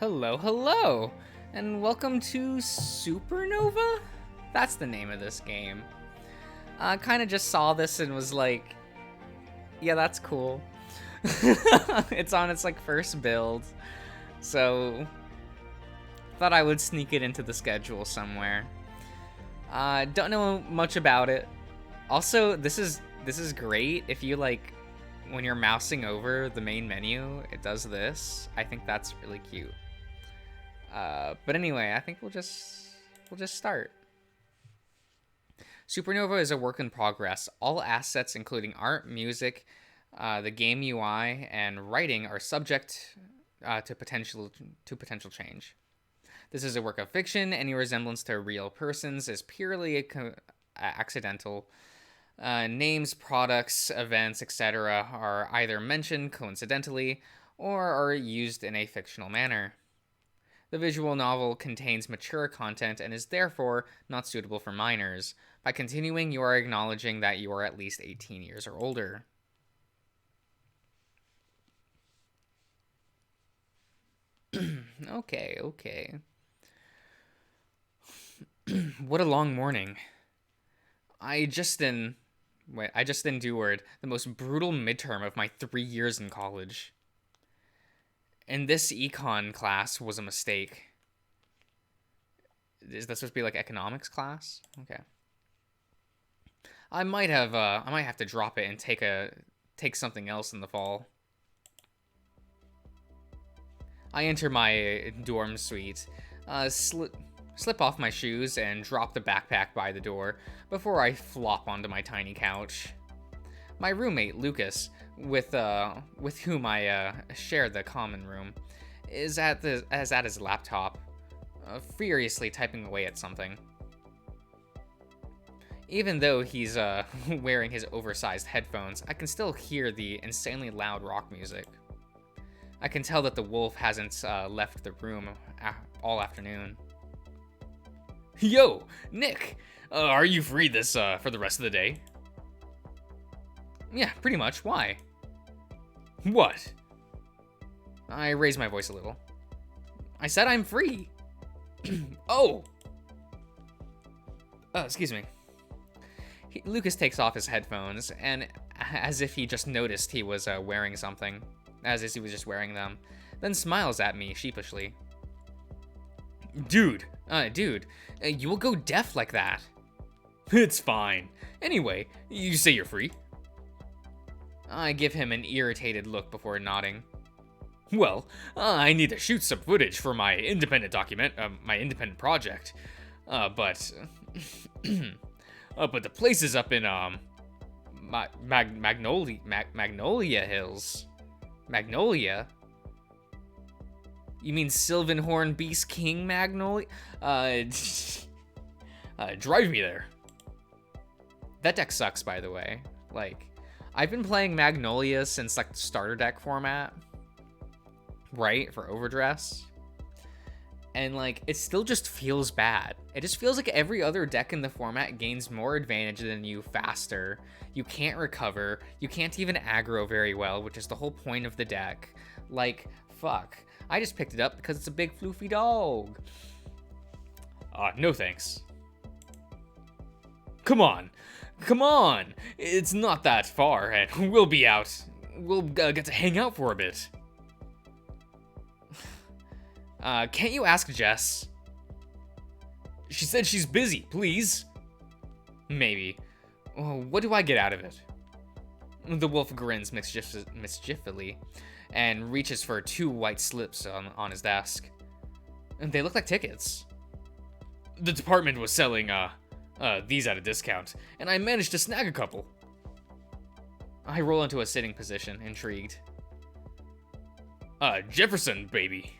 Hello, hello, and welcome to Supernova? That's the name of this game. I kind of just saw this and was like, yeah, that's cool. It's on its first build, so thought I would sneak it into the schedule somewhere. Don't know much about it. Also, this is great if you when you're mousing over the main menu, it does this. I think that's really cute. But anyway, I think we'll just start. Supernova is a work in progress. All assets, including art, music, the game UI, and writing, are subject to potential change. This is a work of fiction. Any resemblance to real persons is purely accidental. Names, products, events, etc. are either mentioned coincidentally or are used in a fictional manner. The visual novel contains mature content and is therefore not suitable for minors. By continuing, you are acknowledging that you are at least 18 years or older. Okay. What a long morning. I just endured the most brutal midterm of my 3 years in college. And this econ class was a mistake. Is that supposed to be economics class? Okay. I might have to drop it and take something else in the fall. I enter my dorm suite, slip off my shoes and drop the backpack by the door before I flop onto my tiny couch. My roommate, Lucas, with whom I share the common room, is at his laptop, furiously typing away at something. Even though he's wearing his oversized headphones, I can still hear the insanely loud rock music. I can tell that the wolf hasn't left the room all afternoon. Yo, Nick! Are you free for the rest of the day? Yeah, pretty much. Why? What? I raise my voice a little. I said I'm free. Oh! Excuse me. Lucas takes off his headphones, and as if he just noticed he was wearing something, as if he was just wearing them, then smiles at me sheepishly. Dude, you will go deaf like that. It's fine. Anyway, you say you're free? I give him an irritated look before nodding. Well, I need to shoot some footage for my independent project. But the place is up in Magnolia Hills. Magnolia? You mean Sylvanhorn Beast King Magnolia? Drive me there. That deck sucks, by the way. I've been playing Magnolia since the starter deck format, right, for Overdress, and it still just feels bad. It just feels like every other deck in the format gains more advantage than you faster. You can't recover, you can't even aggro very well, which is the whole point of the deck. Fuck. I just picked it up because it's a big floofy dog. No thanks. Come on, it's not that far, and we'll be out. We'll get to hang out for a bit. Can't you ask Jess? She said she's busy, please. Maybe. What do I get out of it? The wolf grins mischiefully and reaches for 2 white slips on his desk. They look like tickets. The department was selling, these at a discount, and I managed to snag a couple. I roll into a sitting position, intrigued. Jefferson, baby.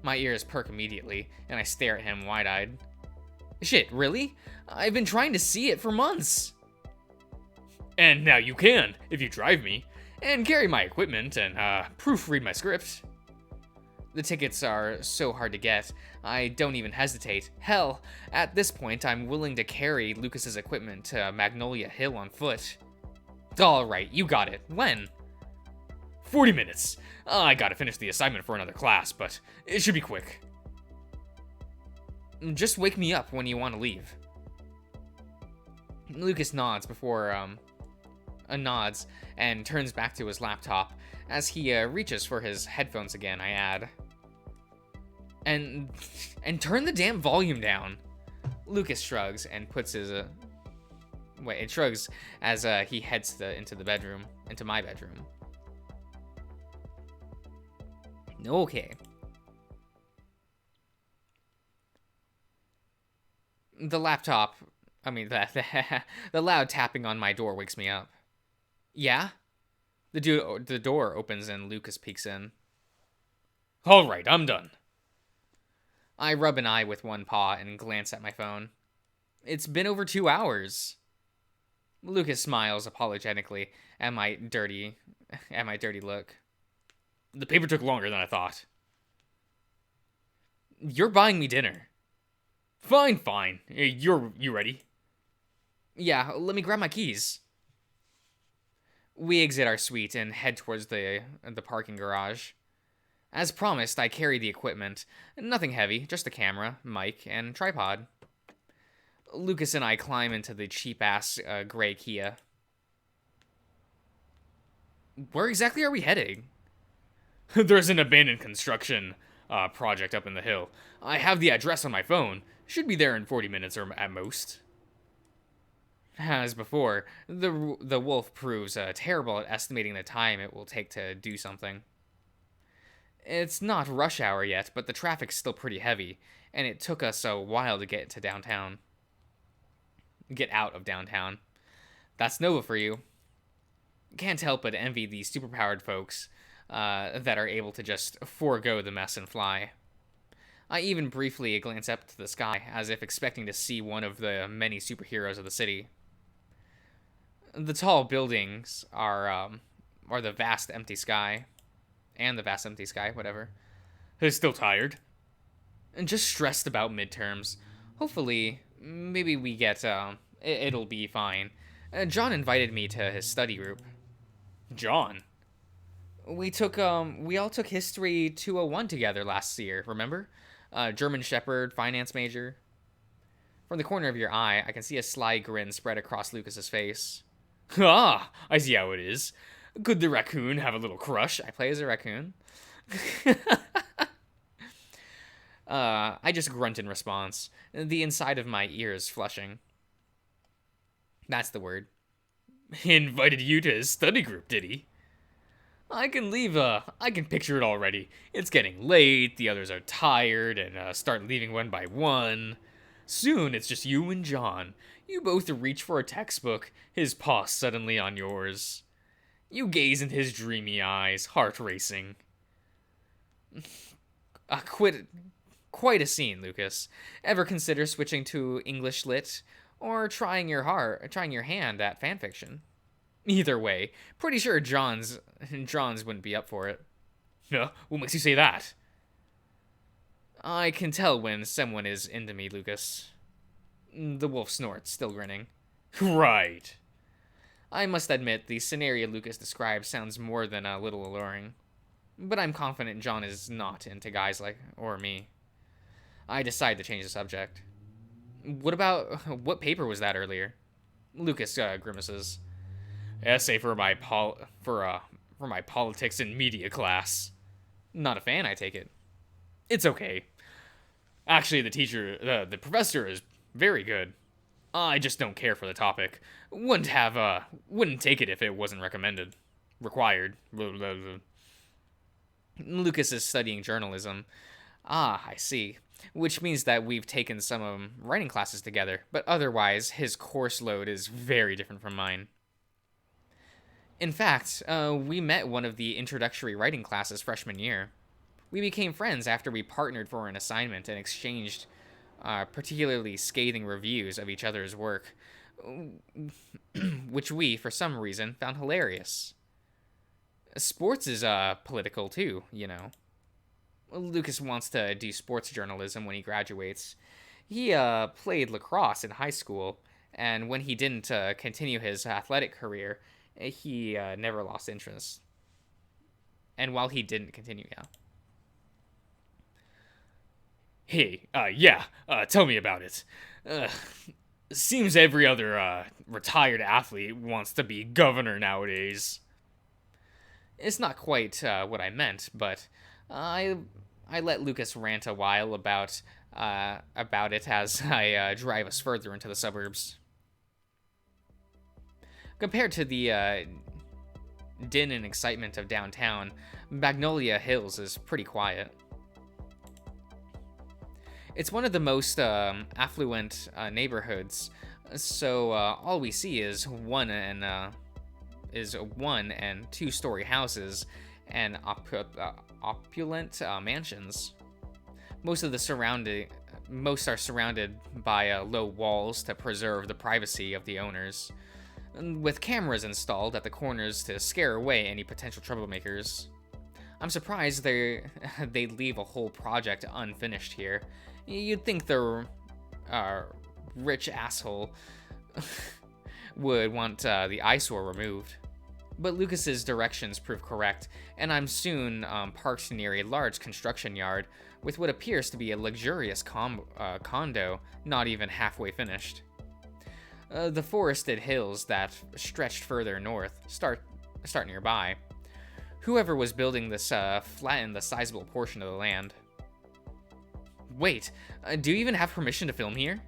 My ears perk immediately, and I stare at him wide-eyed. Shit, really? I've been trying to see it for months. And now you can, if you drive me, and carry my equipment, and, proofread my script. The tickets are so hard to get, I don't even hesitate. Hell, at this point, I'm willing to carry Lucas's equipment to Magnolia Hill on foot. Alright, you got it. When? 40 minutes. I gotta finish the assignment for another class, but it should be quick. Just wake me up when you want to leave. Lucas nods nods and turns back to his laptop. As he reaches for his headphones again, I add, and turn the damn volume down. Lucas shrugs and puts his it shrugs as he heads into my bedroom. Okay. The loud tapping on my door wakes me up. Yeah? The door opens and Lucas peeks in. All right, I'm done. I rub an eye with one paw and glance at my phone. It's been over 2 hours. Lucas smiles apologetically at my dirty look. The paper took longer than I thought. You're buying me dinner. Fine. You ready? Yeah, let me grab my keys. We exit our suite and head towards the parking garage. As promised, I carry the equipment. Nothing heavy, just a camera, mic, and tripod. Lucas and I climb into the cheap-ass gray Kia. Where exactly are we heading? There's an abandoned construction project up in the hill. I have the address on my phone. Should be there in 40 minutes or at most. As before, the wolf proves terrible at estimating the time it will take to do something. It's not rush hour yet, but the traffic's still pretty heavy, and it took us a while to get out of downtown. That's Nova for you. Can't help but envy the superpowered folks that are able to just forego the mess and fly. I even briefly glance up to the sky, as if expecting to see one of the many superheroes of the city. The tall buildings are the vast empty sky. And the vast empty sky, whatever. Still tired? And just stressed about midterms. Hopefully, maybe we get, it'll be fine. John invited me to his study group. John? We all took History 201 together last year, remember? German Shepherd, finance major. From the corner of your eye, I can see a sly grin spread across Lucas's face. Ah, I see how it is. Could the raccoon have a little crush? I play as a raccoon. I just grunt in response, the inside of my ears flushing. That's the word. He invited you to his study group, did he? I can picture it already. It's getting late, the others are tired, and start leaving one by one. Soon it's just you and John. You both reach for a textbook, his paw suddenly on yours. You gaze into his dreamy eyes, heart racing. Quite a scene, Lucas. Ever consider switching to English Lit, or trying your hand at fanfiction? Either way, pretty sure John's wouldn't be up for it. What makes you say that? I can tell when someone is into me, Lucas. The wolf snorts, still grinning. Right. I must admit, the scenario Lucas describes sounds more than a little alluring. But I'm confident John is not into guys like me. I decide to change the subject. What paper was that earlier? Lucas grimaces. Essay for my politics and media class. Not a fan, I take it. It's okay. Actually, the professor is very good. I just don't care for the topic. Wouldn't take it if it wasn't required. Lucas is studying journalism. Ah, I see. Which means that we've taken some writing classes together, but otherwise his course load is very different from mine. In fact, we met one of the introductory writing classes freshman year. We became friends after we partnered for an assignment and exchanged particularly scathing reviews of each other's work, which we, for some reason, found hilarious. Sports is political too, you know. Lucas wants to do sports journalism when he graduates. He played lacrosse in high school, and when he didn't continue his athletic career, he never lost interest. And while he didn't continue, yeah. Hey, tell me about it. Seems every other, retired athlete wants to be governor nowadays. It's not quite what I meant, but I let Lucas rant a while about it as I drive us further into the suburbs. Compared to the din and excitement of downtown, Magnolia Hills is pretty quiet. It's one of the most affluent neighborhoods, so all we see is one and two-story houses and opulent mansions. Most are surrounded by low walls to preserve the privacy of the owners, with cameras installed at the corners to scare away any potential troublemakers. I'm surprised they leave a whole project unfinished here. You'd think the rich asshole would want the eyesore removed. But Lucas's directions prove correct, and I'm soon parked near a large construction yard with what appears to be a luxurious condo, not even halfway finished. The forested hills that stretched further north start nearby. Whoever was building this flattened the sizable portion of the land. Wait, do you even have permission to film here?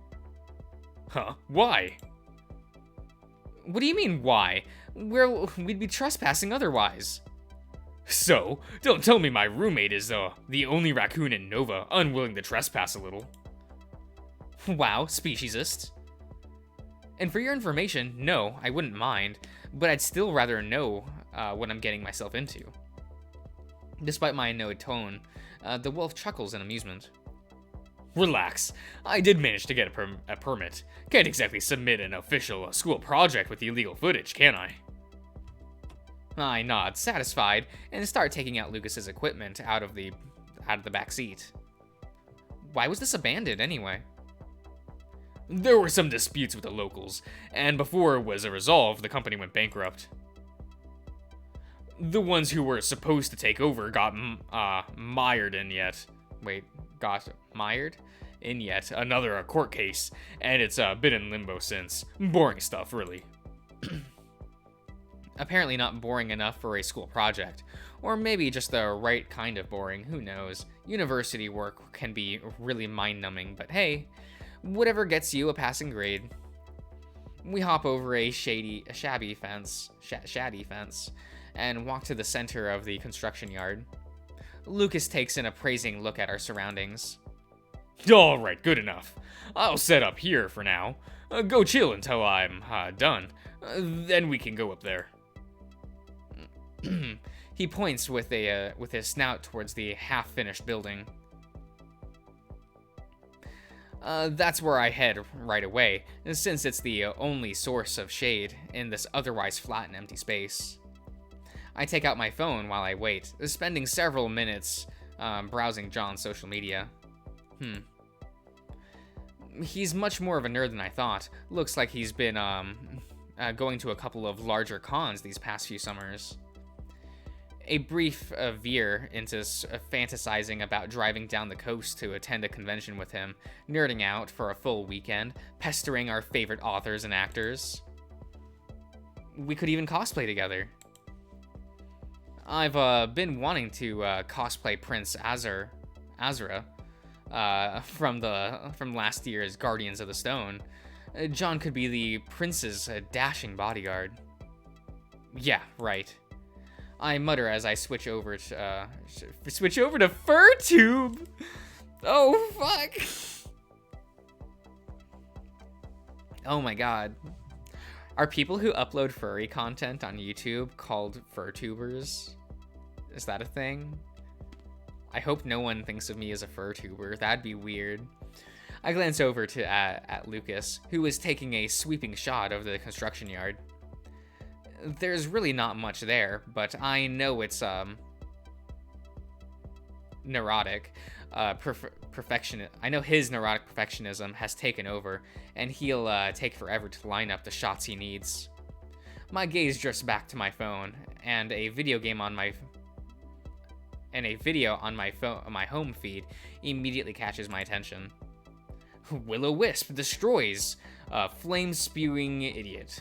Huh? Why? What do you mean, why? We'd be trespassing otherwise. So, don't tell me my roommate is the only raccoon in Nova unwilling to trespass a little. Wow, speciesist. And for your information, no, I wouldn't mind, but I'd still rather know what I'm getting myself into. Despite my annoyed tone, the wolf chuckles in amusement. Relax. I did manage to get a permit. Can't exactly submit an official school project with illegal footage, can I? I nod, satisfied, and start taking out Lucas's equipment out of the back seat. Why was this abandoned anyway? There were some disputes with the locals, and before it was resolved, the company went bankrupt. The ones who were supposed to take over got mired in yet another court case, and it's been in limbo since. Boring stuff, really. Apparently not boring enough for a school project. Or maybe just the right kind of boring, who knows. University work can be really mind-numbing, but hey, whatever gets you a passing grade. We hop over a shady fence, and walk to the center of the construction yard. Lucas takes an appraising look at our surroundings. Alright, good enough. I'll set up here for now. Go chill until I'm done. Then we can go up there. He points with his snout towards the half-finished building. That's where I head right away, since it's the only source of shade in this otherwise flat and empty space. I take out my phone while I wait, spending several minutes browsing John's social media. He's much more of a nerd than I thought. Looks like he's been going to a couple of larger cons these past few summers. A brief veer into fantasizing about driving down the coast to attend a convention with him, nerding out for a full weekend, pestering our favorite authors and actors. We could even cosplay together. I've been wanting to cosplay Prince Azra from last year's Guardians of the Stone. John could be the prince's dashing bodyguard. Yeah, right. I mutter as I switch over to FurTube. Oh fuck! Oh my god. Are people who upload furry content on YouTube called FurTubers? Is that a thing? I hope no one thinks of me as a FurTuber. That'd be weird. I glance over to at Lucas, who is taking a sweeping shot of the construction yard. There's really not much there, but I know it's neurotic perfection. I know his neurotic perfectionism has taken over, and he'll take forever to line up the shots he needs. My gaze drifts back to my phone, and a video game on my and a video on my phone, on my home feed, immediately catches my attention. Will-O-Wisp destroys a flame-spewing idiot.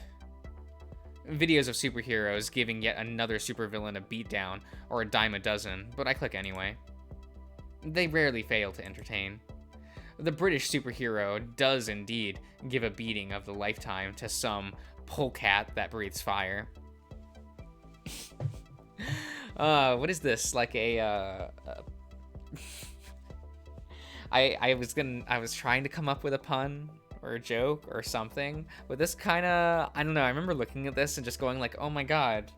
Videos of superheroes giving yet another supervillain a beatdown, or a dime a dozen, but I click anyway. They rarely fail to entertain. The British superhero does indeed give a beating of the lifetime to some polecat that breathes fire. What is this? Like a I was trying to come up with a pun or a joke or something, but this kind of, I don't know, I remember looking at this and just going like, oh my god,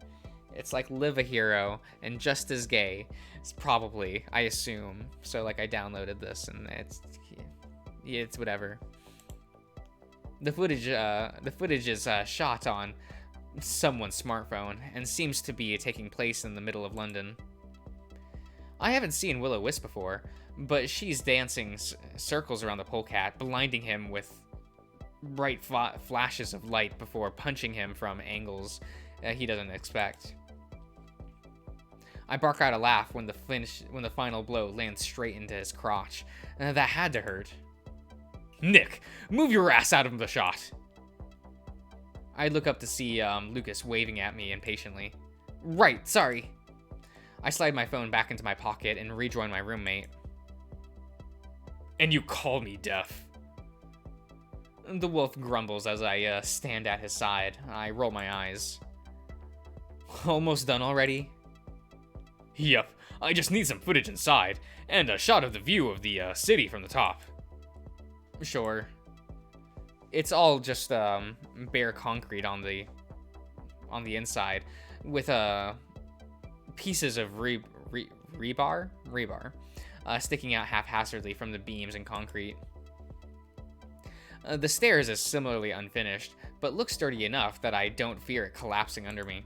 it's like Live a Hero and just as gay. It's probably, I assume. So like I downloaded this and it's whatever. The footage is shot on someone's smartphone and seems to be taking place in the middle of London. I haven't seen Will-O-Wisp before, but she's dancing circles around the polecat, blinding him with bright flashes of light before punching him from angles he doesn't expect. I bark out a laugh when the final blow lands straight into his crotch. That had to hurt. Nick, move your ass out of the shot. I look up to see Lucas waving at me impatiently. Right, sorry. I slide my phone back into my pocket and rejoin my roommate. And you call me deaf. The wolf grumbles as I stand at his side. I roll my eyes. Almost done already? Yep, I just need some footage inside, and a shot of the view of the city from the top. Sure. It's all just bare concrete on the inside, with pieces of rebar sticking out haphazardly from the beams and concrete. The stairs is similarly unfinished, but looks sturdy enough that I don't fear it collapsing under me.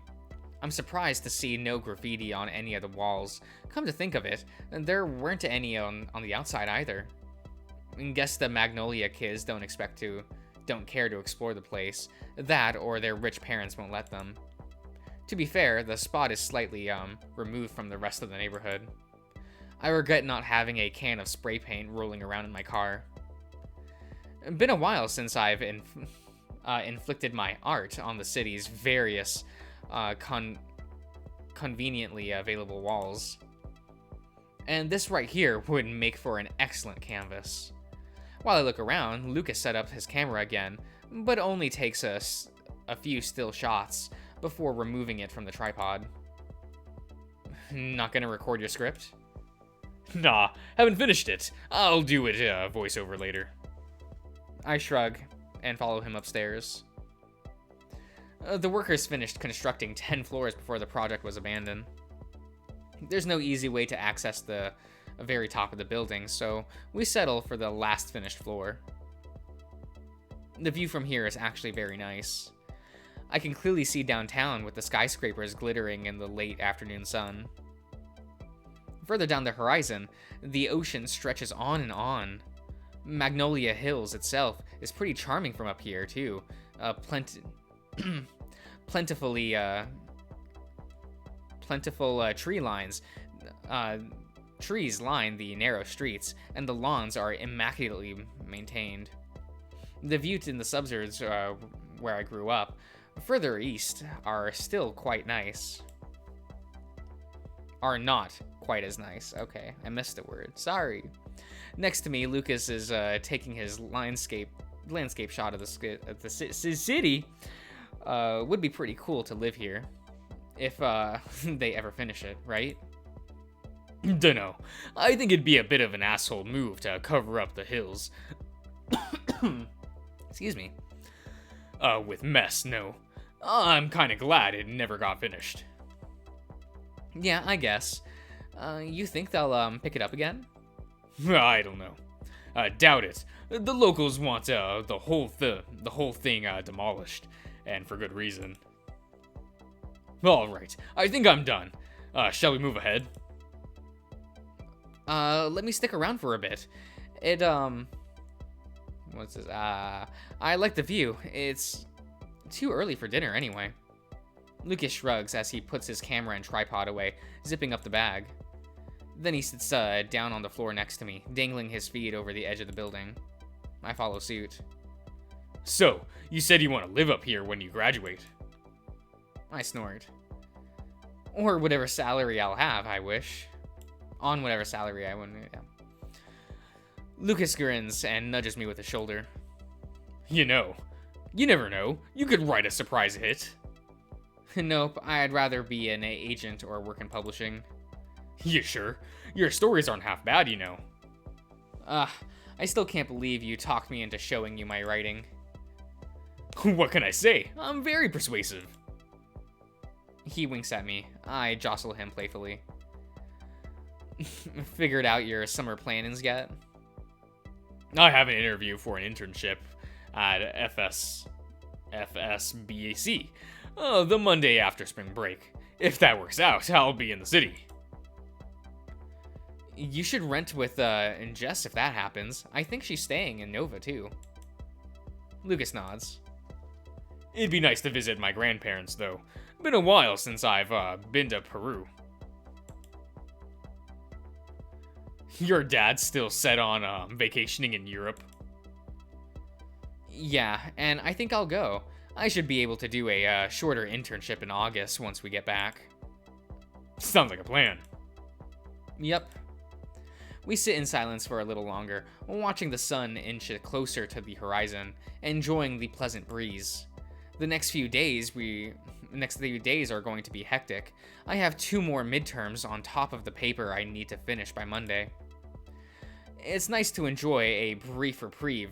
I'm surprised to see no graffiti on any of the walls. Come to think of it, there weren't any on the outside either. Guess the Magnolia kids don't care to explore the place. That, or their rich parents won't let them. To be fair, the spot is slightly removed from the rest of the neighborhood. I regret not having a can of spray paint rolling around in my car. Been a while since I've inflicted my art on the city's various conveniently available walls. And this right here would make for an excellent canvas. While I look around, Lucas set up his camera again, but only takes us a few still shots before removing it from the tripod. Not gonna record your script? Nah, haven't finished it. I'll do it voiceover later. I shrug and follow him upstairs. The workers finished constructing 10 floors before the project was abandoned. There's no easy way to access the very top of the building, so we settle for the last finished floor. The view from here is actually very nice. I can clearly see downtown with the skyscrapers glittering in the late afternoon sun. Further down the horizon, the ocean stretches on and on. Magnolia Hills itself is pretty charming from up here, too. Plentiful tree lines. Trees line the narrow streets, and the lawns are immaculately maintained. The views in the suburbs where I grew up, further east, are still quite nice. Are not quite as nice. Okay, I missed a word. Sorry. Next to me, Lucas is taking his landscape shot of the city. Would be pretty cool to live here, if they ever finish it, right? Dunno. I think it'd be a bit of an asshole move to cover up the hills. Excuse me. With mess, no. I'm kinda glad it never got finished. Yeah, I guess. You think they'll pick it up again? I don't know. Doubt it. The locals want the whole thing demolished, and for good reason. All right, I think I'm done. Shall we move ahead? Let me stick around for a bit. What's this? I like the view. It's too early for dinner anyway. Lucas shrugs as he puts his camera and tripod away, zipping up the bag. Then he sits down on the floor next to me, dangling his feet over the edge of the building. I follow suit. So, you said you want to live up here when you graduate. I snort. Or whatever salary I'll have, I wish. On whatever salary I want. Yeah. Lucas grins and nudges me with a shoulder. You never know. You could write a surprise hit. Nope, I'd rather be an agent or work in publishing. You sure? Your stories aren't half bad, you know. I still can't believe you talked me into showing you my writing. What can I say? I'm very persuasive. He winks at me. I jostle him playfully. Figured out your summer plannings yet? I have an interview for an internship at FSBAC the Monday after spring break. If that works out, I'll be in the city. You should rent with Jess if that happens. I think she's staying in Nova too. Lucas nods. It'd be nice to visit my grandparents, though. Been a while since I've been to Peru. Your dad's still set on vacationing in Europe? Yeah, and I think I'll go. I should be able to do a shorter internship in August once we get back. Sounds like a plan. Yep. We sit in silence for a little longer, watching the sun inch closer to the horizon, enjoying the pleasant breeze. The next few days are going to be hectic. I have 2 more midterms on top of the paper I need to finish by Monday. It's nice to enjoy a brief reprieve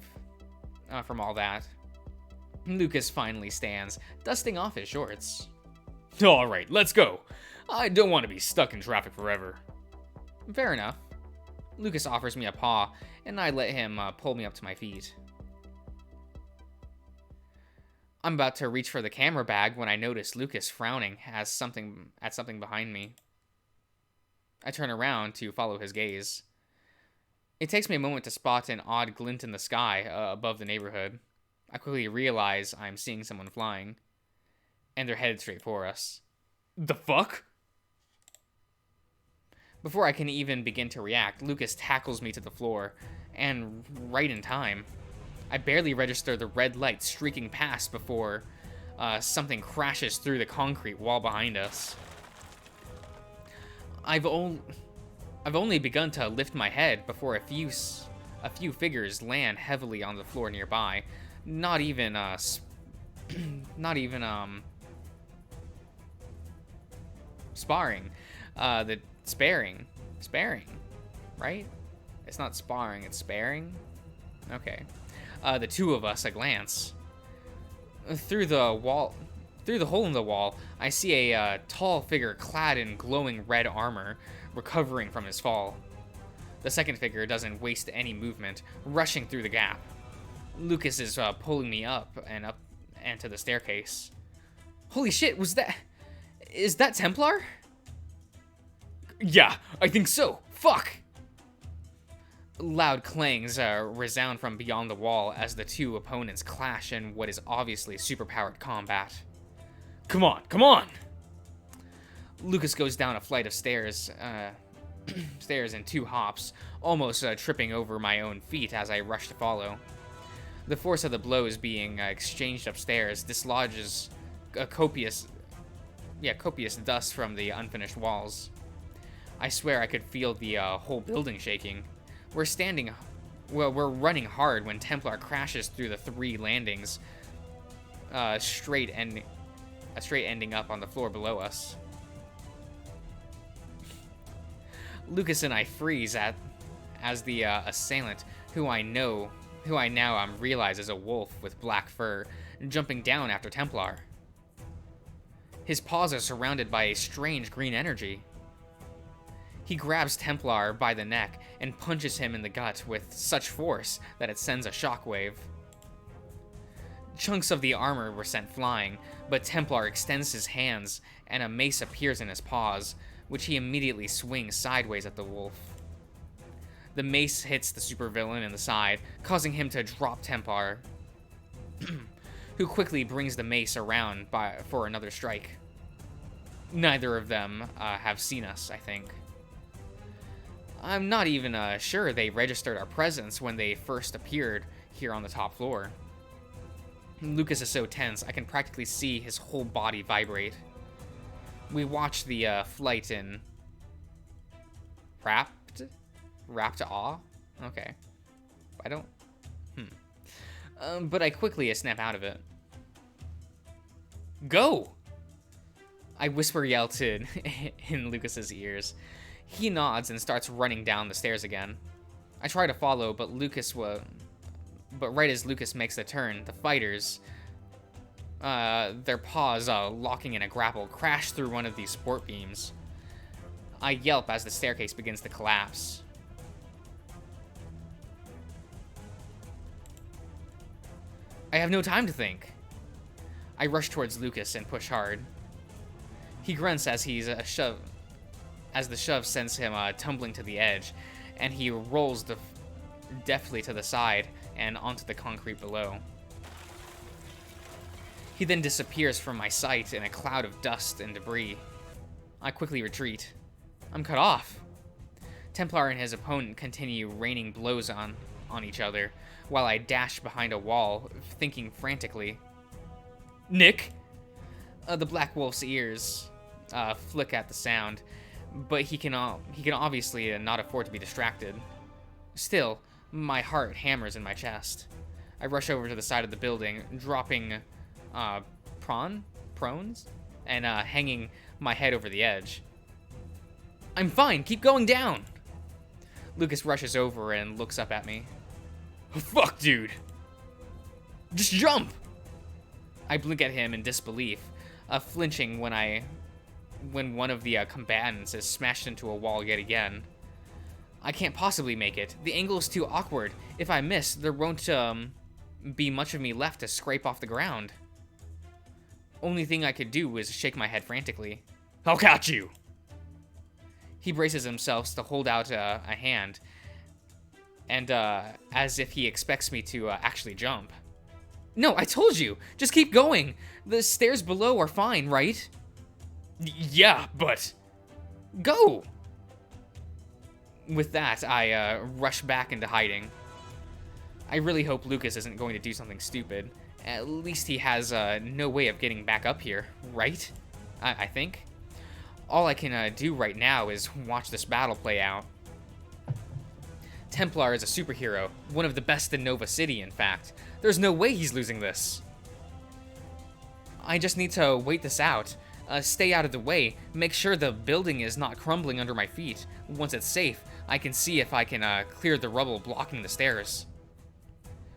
from all that. Lucas finally stands, dusting off his shorts. Alright, let's go. I don't want to be stuck in traffic forever. Fair enough. Lucas offers me a paw, and I let him pull me up to my feet. I'm about to reach for the camera bag when I notice Lucas frowning at something behind me. I turn around to follow his gaze. It takes me a moment to spot an odd glint in the sky above the neighborhood. I quickly realize I'm seeing someone flying, and they're headed straight for us. The fuck? Before I can even begin to react, Lucas tackles me to the floor, and right in time. I barely register the red light streaking past before something crashes through the concrete wall behind us. I've only begun to lift my head before a few figures land heavily on the floor nearby. Not even sparring. Sparing, right? It's not sparring, it's sparing. Okay. The 2 of us, a glance. Through the hole in the wall, I see a tall figure clad in glowing red armor, recovering from his fall. The second figure doesn't waste any movement, rushing through the gap. Lucas is pulling me up and to the staircase. Holy shit, is that Templar? Yeah, I think so. Fuck! Loud clangs resound from beyond the wall as the 2 opponents clash in what is obviously superpowered combat. Come on, come on! Lucas goes down a flight of stairs in 2 hops, almost tripping over my own feet as I rush to follow. The force of the blows being exchanged upstairs dislodges copious dust from the unfinished walls. I swear I could feel the whole building shaking. We're running hard when Templar crashes through the 3 landings, straight ending up on the floor below us. Lucas and I freeze as the assailant, who I now realize is a wolf with black fur, jumping down after Templar. His paws are surrounded by a strange green energy. He grabs Templar by the neck and punches him in the gut with such force that it sends a shockwave. Chunks of the armor were sent flying, but Templar extends his hands and a mace appears in his paws, which he immediately swings sideways at the wolf. The mace hits the supervillain in the side, causing him to drop Templar, who quickly brings the mace around for another strike. Neither of them have seen us, I think. I'm not even sure they registered our presence when they first appeared here on the top floor. Lucas is so tense, I can practically see his whole body vibrate. We watch the flight in rapt awe? Okay. I don't... but I quickly snap out of it. Go! I whisper yelled in Lucas's ears. He nods and starts running down the stairs again. I try to follow, but right as Lucas makes the turn, the fighters, their paws locking in a grapple, crash through one of these support beams. I yelp as the staircase begins to collapse. I have no time to think. I rush towards Lucas and push hard. He grunts as the shove sends him tumbling to the edge, and he rolls deftly to the side and onto the concrete below. He then disappears from my sight in a cloud of dust and debris. I quickly retreat. I'm cut off. Templar and his opponent continue raining blows on each other, while I dash behind a wall, thinking frantically. Nick? The Black Wolf's ears flick at the sound, but he can obviously not afford to be distracted. Still, my heart hammers in my chest. I rush over to the side of the building, dropping prones and hanging my head over the edge. I'm fine, keep going down! Lucas rushes over and looks up at me. Fuck, dude! Just jump! I blink at him in disbelief, flinching when one of the combatants is smashed into a wall yet again. I can't possibly make it. The angle is too awkward. If I miss, there won't be much of me left to scrape off the ground. Only thing I could do is shake my head frantically. I'll catch you! He braces himself to hold out a hand, and as if he expects me to actually jump. No, I told you! Just keep going! The stairs below are fine, right? Yeah, but... Go! With that, I rush back into hiding. I really hope Lucas isn't going to do something stupid. At least he has no way of getting back up here, right? I think. All I can do right now is watch this battle play out. Templar is a superhero, one of the best in Nova City, in fact. There's no way he's losing this. I just need to wait this out, stay out of the way, make sure the building is not crumbling under my feet. Once it's safe, I can see if I can clear the rubble blocking the stairs.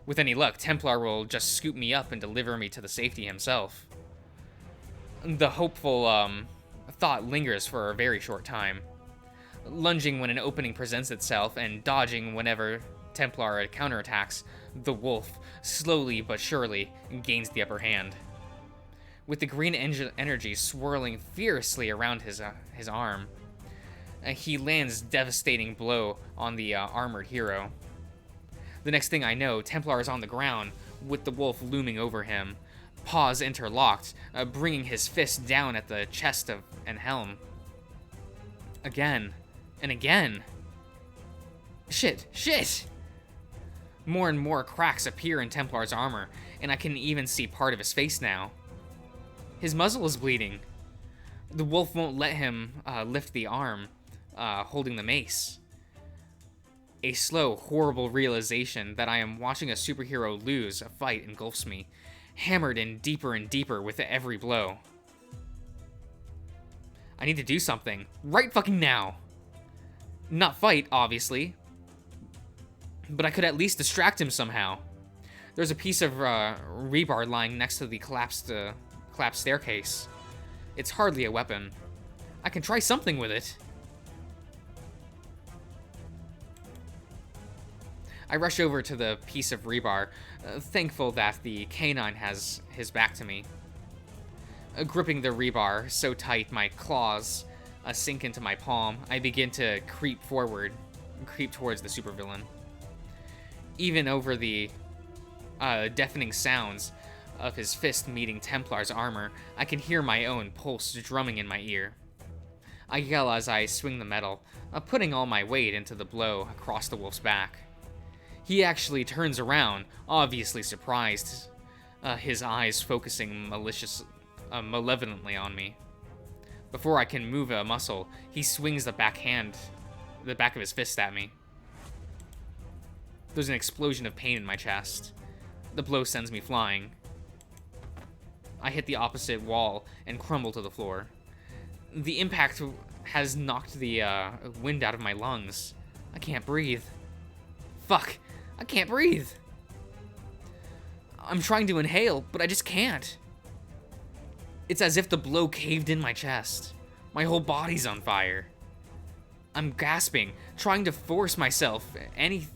With any luck, Templar will just scoop me up and deliver me to the safety himself. The hopeful thought lingers for a very short time, lunging when an opening presents itself and dodging whenever Templar counterattacks. The wolf, slowly but surely, gains the upper hand. With the green energy swirling fiercely around his arm, he lands a devastating blow on the armored hero. The next thing I know, Templar is on the ground, with the wolf looming over him, paws interlocked, bringing his fist down at the chest and helm. Again, and again. Shit! More and more cracks appear in Templar's armor, and I can even see part of his face now. His muzzle is bleeding. The wolf won't let him lift the arm, holding the mace. A slow, horrible realization that I am watching a superhero lose a fight engulfs me, hammered in deeper and deeper with every blow. I need to do something, right fucking now. Not fight, obviously, but I could at least distract him somehow. There's a piece of rebar lying next to the collapsed staircase. It's hardly a weapon. I can try something with it. I rush over to the piece of rebar, thankful that the canine has his back to me. Gripping the rebar so tight my claws sink into my palm, I begin to creep towards the supervillain. Even over the deafening sounds of his fist meeting Templar's armor, I can hear my own pulse drumming in my ear. I yell as I swing the metal, putting all my weight into the blow across the wolf's back. He actually turns around, obviously surprised, his eyes focusing malevolently on me. Before I can move a muscle, he swings the back of his fist at me. There's an explosion of pain in my chest. The blow sends me flying. I hit the opposite wall and crumble to the floor. The impact has knocked the wind out of my lungs. I can't breathe. Fuck, I can't breathe. I'm trying to inhale, but I just can't. It's as if the blow caved in my chest. My whole body's on fire. I'm gasping, trying to force myself anything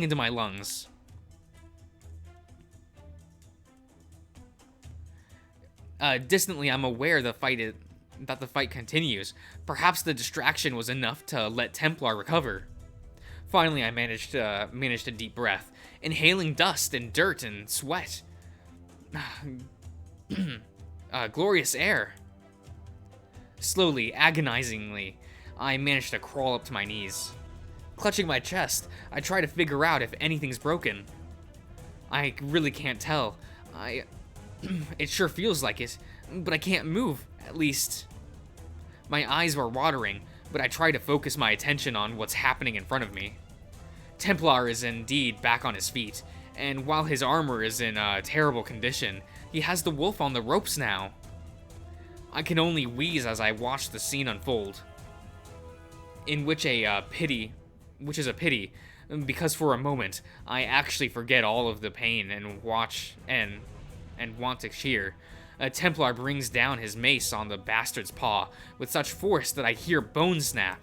into my lungs. Distantly, I'm aware that the fight continues. Perhaps the distraction was enough to let Templar recover. Finally, I managed a deep breath, inhaling dust and dirt and sweat. Glorious air. Slowly, agonizingly, I managed to crawl up to my knees. Clutching my chest, I try to figure out if anything's broken. I really can't tell. It sure feels like it, but I can't move, at least. My eyes were watering, but I try to focus my attention on what's happening in front of me. Templar is indeed back on his feet, and while his armor is in terrible condition, he has the wolf on the ropes now. I can only wheeze as I watch the scene unfold. Which is a pity, because for a moment, I actually forget all of the pain and want to cheer. Templar brings down his mace on the bastard's paw with such force that I hear bones snap.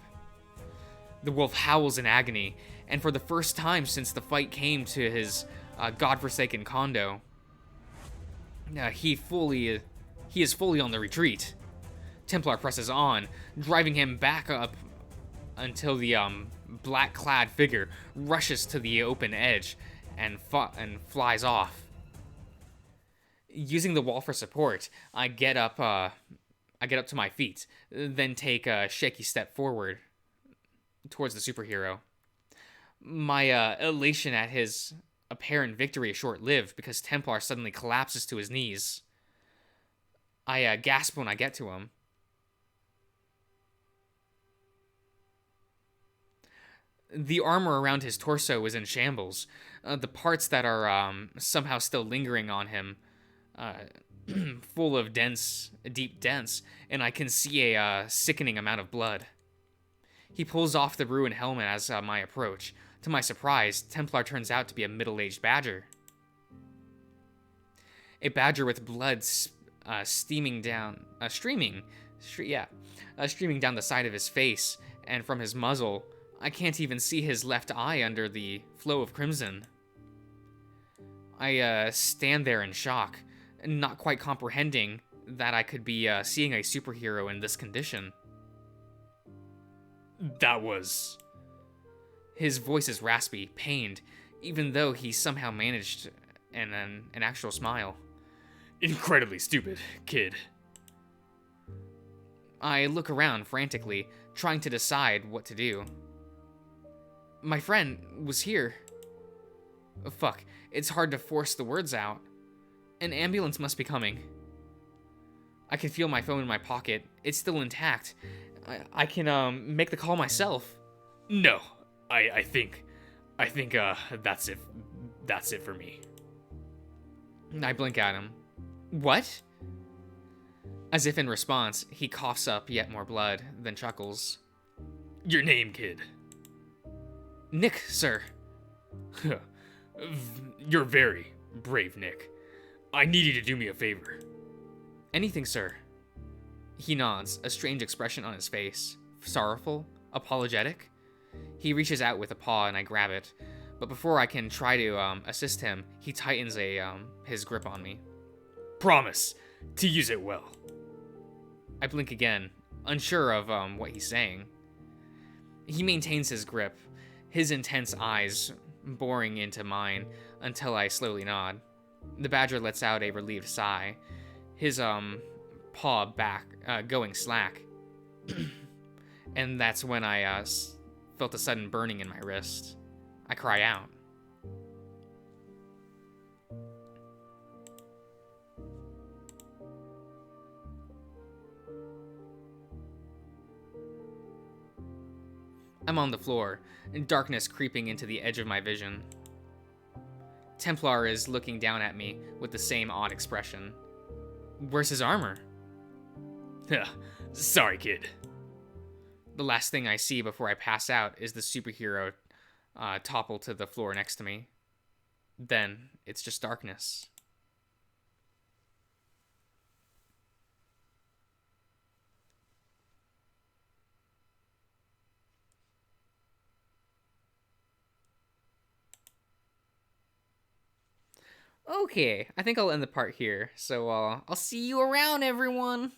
The wolf howls in agony, and for the first time since the fight came to his godforsaken condo, he is fully on the retreat. Templar presses on, driving him back up until the black-clad figure rushes to the open edge and flies off. Using the wall for support, I get up to my feet, then take a shaky step forward towards the superhero. My elation at his apparent victory is short-lived because Templar suddenly collapses to his knees. I gasp when I get to him. The armor around his torso is in shambles. The parts that are somehow still lingering on him, full of deep dents, and I can see a sickening amount of blood. He pulls off the ruined helmet as my approach. To my surprise, Templar turns out to be a middle-aged badger. A badger with blood streaming down the side of his face, and from his muzzle, I can't even see his left eye under the flow of crimson. I stand there in shock, not quite comprehending that I could be seeing a superhero in this condition. That was... His voice is raspy, pained, even though he somehow managed an actual smile. Incredibly stupid, kid. I look around frantically, trying to decide what to do. My friend was here. Oh, fuck, it's hard to force the words out. An ambulance must be coming. I can feel my phone in my pocket. It's still intact. I can make the call myself. No, I think that's it. That's it for me. I blink at him. What? As if in response, he coughs up yet more blood, then chuckles. Your name, kid? Nick, sir. You're very brave, Nick. I need you to do me a favor. Anything, sir. He nods, a strange expression on his face. Sorrowful? Apologetic? He reaches out with a paw and I grab it, but before I can try to assist him, he tightens his grip on me. Promise to use it well. I blink again, unsure of what he's saying. He maintains his grip, his intense eyes boring into mine until I slowly nod. The badger lets out a relieved sigh, his paw back going slack. And that's when I felt a sudden burning in my wrist. I cry out. I'm on the floor, and darkness creeping into the edge of my vision. Templar is looking down at me with the same odd expression. Where's his armor? Sorry, kid. The last thing I see before I pass out is the superhero topple to the floor next to me. Then it's just darkness. Okay, I think I'll end the part here. So I'll see you around, everyone.